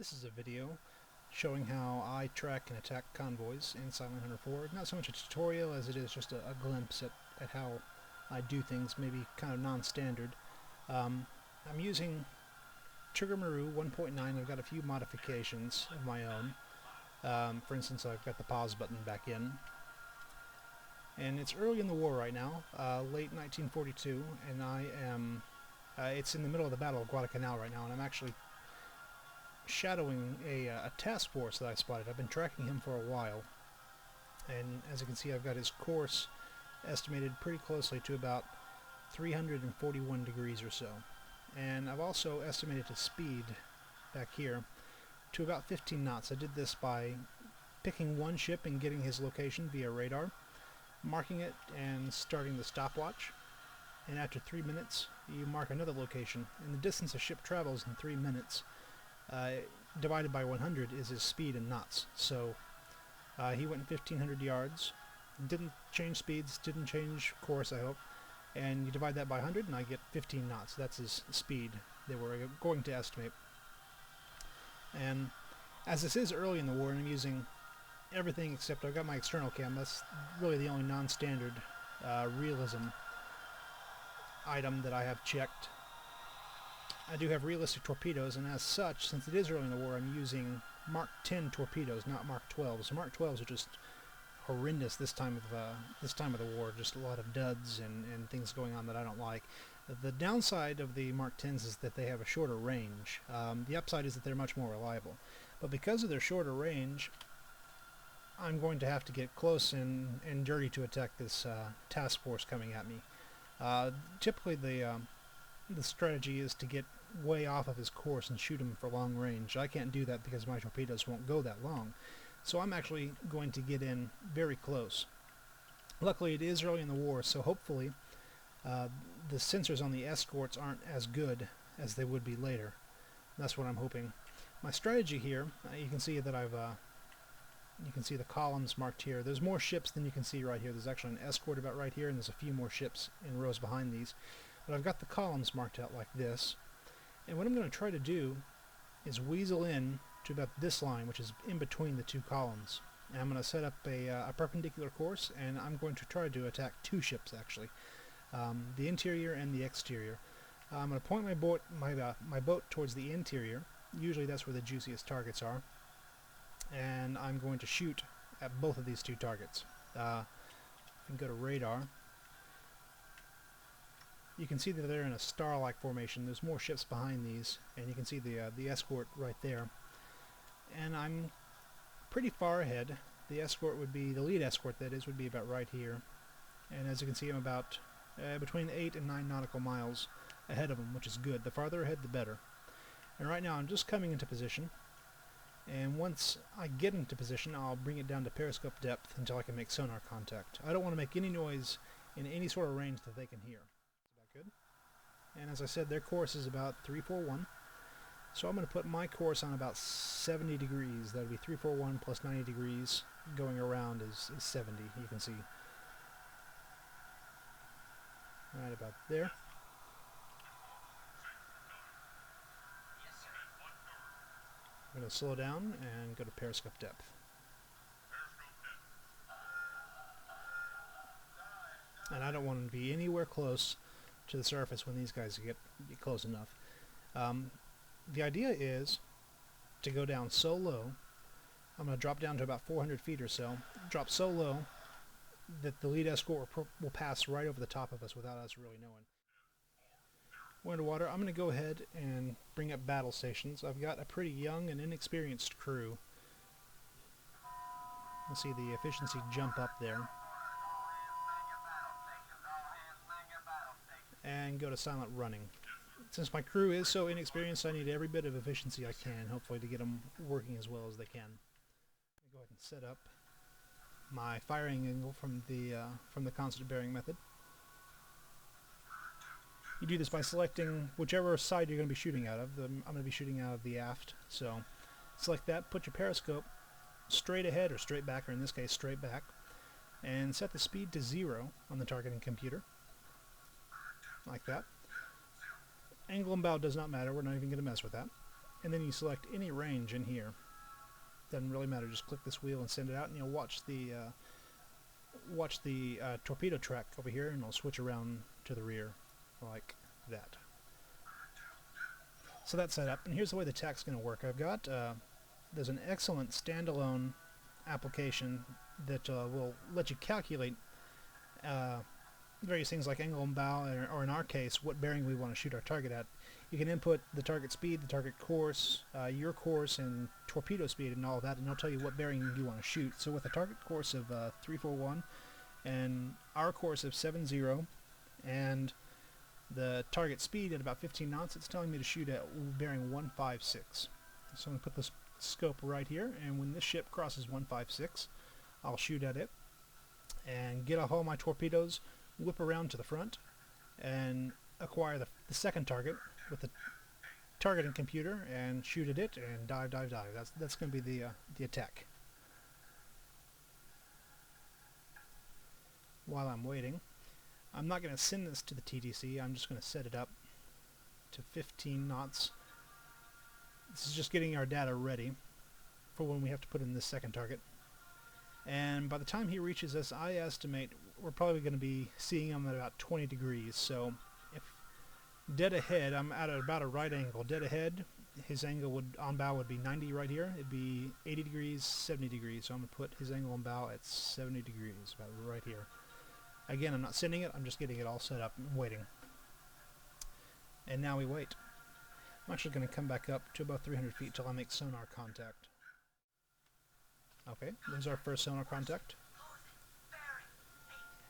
This is a video showing how I track and attack convoys in Silent Hunter 4. Not so much a tutorial as it is just a glimpse at how I do things, maybe kind of non-standard. I'm using Trigger Maru 1.9. I've got a few modifications of my own. For instance, I've got the pause button back in. And it's early in the war right now, late 1942, and I am... it's in the middle of the Battle of Guadalcanal right now, and I'm actually shadowing a task force that I spotted. I've been tracking him for a while, and as you can see, I've got his course estimated pretty closely to about 341 degrees or so. And I've also estimated his speed back here to about 15 knots. I did this by picking one ship and getting his location via radar, marking it and starting the stopwatch, and after 3 minutes you mark another location, and the distance a ship travels in 3 minutes divided by 100 is his speed in knots. So he went 1,500 yards, didn't change speeds, didn't change course, I hope, and you divide that by 100 and I get 15 knots. That's his speed they were going to estimate. And as this is early in the war and I'm using everything except I've got my external cam, that's really the only non-standard realism item that I have checked. I do have realistic torpedoes, and as such, since it is early in the war, I'm using Mark 10 torpedoes, not Mark 12s. So Mark 12s are just horrendous this time of the war. Just a lot of duds and things going on that I don't like. The downside of the Mark 10s is that they have a shorter range. The upside is that they're much more reliable. But because of their shorter range, I'm going to have to get close and dirty to attack this task force coming at me. Typically, the strategy is to get way off of his course and shoot him for long range. I can't do that because my torpedoes won't go that long. So I'm actually going to get in very close. Luckily it is early in the war, so hopefully the sensors on the escorts aren't as good as they would be later. That's what I'm hoping. My strategy here, you can see that you can see the columns marked here. There's more ships than you can see right here. There's actually an escort about right here, and there's a few more ships in rows behind these. But I've got the columns marked out like this. And what I'm going to try to do is weasel in to about this line, which is in between the two columns. And I'm going to set up a perpendicular course, and I'm going to try to attack two ships, actually. The interior and the exterior. I'm going to point my boat towards the interior. Usually that's where the juiciest targets are. And I'm going to shoot at both of these two targets. I can go to radar. You can see that they're in a star-like formation. There's more ships behind these, and you can see the escort right there. And I'm pretty far ahead. The escort would be, the lead escort that is, would be about right here. And as you can see, I'm about between 8 and 9 nautical miles ahead of them, which is good. The farther ahead, the better. And right now I'm just coming into position. And once I get into position, I'll bring it down to periscope depth until I can make sonar contact. I don't want to make any noise in any sort of range that they can hear. Good. And as I said, their course is about 341. So I'm going to put my course on about 70 degrees. That would be 341 plus 90 degrees going around is 70, you can see. Right about there. I'm going to slow down and go to periscope depth. And I don't want to be anywhere close to the surface when these guys get close enough. The idea is to go down so low. I'm going to drop down to about 400 feet or so. Drop so low that the lead escort will pass right over the top of us without us really knowing. We're underwater. I'm going to go ahead and bring up battle stations. I've got a pretty young and inexperienced crew. You'll see the efficiency jump up there. And go to silent running. Since my crew is so inexperienced, I need every bit of efficiency I can, hopefully, to get them working as well as they can. I'll go ahead and set up my firing angle from the constant bearing method. You do this by selecting whichever side you're going to be shooting out of. I'm going to be shooting out of the aft, so select that, put your periscope straight ahead or straight back, or in this case straight back, and set the speed to 0 on the targeting computer. Like that. Angle and bow does not matter, we're not even going to mess with that. and then you select any range in here. Doesn't really matter, just click this wheel and send it out, and you'll watch the torpedo track over here, and it'll switch around to the rear like that. So that's set up, and here's the way the TAC's going to work. I've got there's an excellent standalone application that will let you calculate various things like angle and bow, or in our case, what bearing we want to shoot our target at. You can input the target speed, the target course, your course, and torpedo speed, and all of that, and it'll tell you what bearing you want to shoot. So with a target course of 341 and our course of 70 and the target speed at about 15 knots, it's telling me to shoot at bearing 156. So I'm going to put this scope right here, and when this ship crosses 156, I'll shoot at it and get off all my torpedoes, whip around to the front, and acquire the second target with the targeting computer and shoot at it and dive. That's going to be the attack. While I'm waiting, I'm not going to send this to the TTC. I'm just going to set it up to 15 knots. This is just getting our data ready for when we have to put in this second target. And by the time he reaches us, I estimate we're probably going to be seeing him at about 20 degrees. So if dead ahead, I'm at about a right angle. Dead ahead, his angle on bow would be 90 right here. It'd be 80 degrees, 70 degrees. So I'm going to put his angle on bow at 70 degrees, about right here. Again, I'm not sending it. I'm just getting it all set up and waiting. And now we wait. I'm actually going to come back up to about 300 feet till I make sonar contact. Okay, there's our first sonar contact.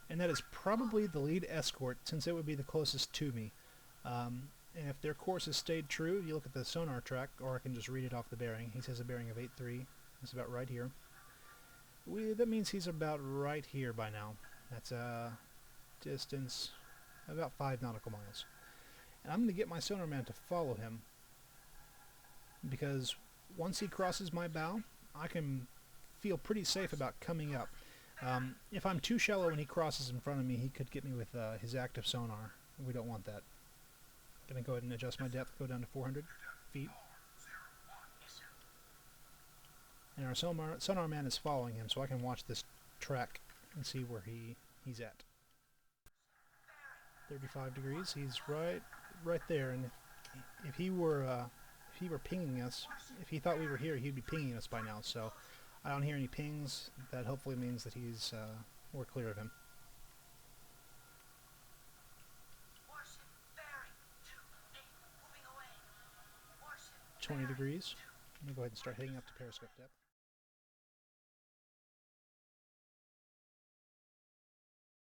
And that is probably the lead escort, since it would be the closest to me. And if their course has stayed true, you look at the sonar track, or I can just read it off the bearing. He says a bearing of 83. It's about right here. That means he's about right here by now. That's a distance about 5 nautical miles. And I'm going to get my sonar man to follow him, because once he crosses my bow, I can feel pretty safe about coming up. If I'm too shallow when he crosses in front of me, he could get me with his active sonar. We don't want that. I'm going to go ahead and adjust my depth, go down to 400 feet. And our sonar man is following him, so I can watch this track and see where he's at. 35 degrees, he's right there, and if he were pinging us, if he thought we were here, he'd be pinging us by now. So I don't hear any pings. That hopefully means that we're clear of him. 20 degrees. I'm going to go ahead and start heading up to periscope depth.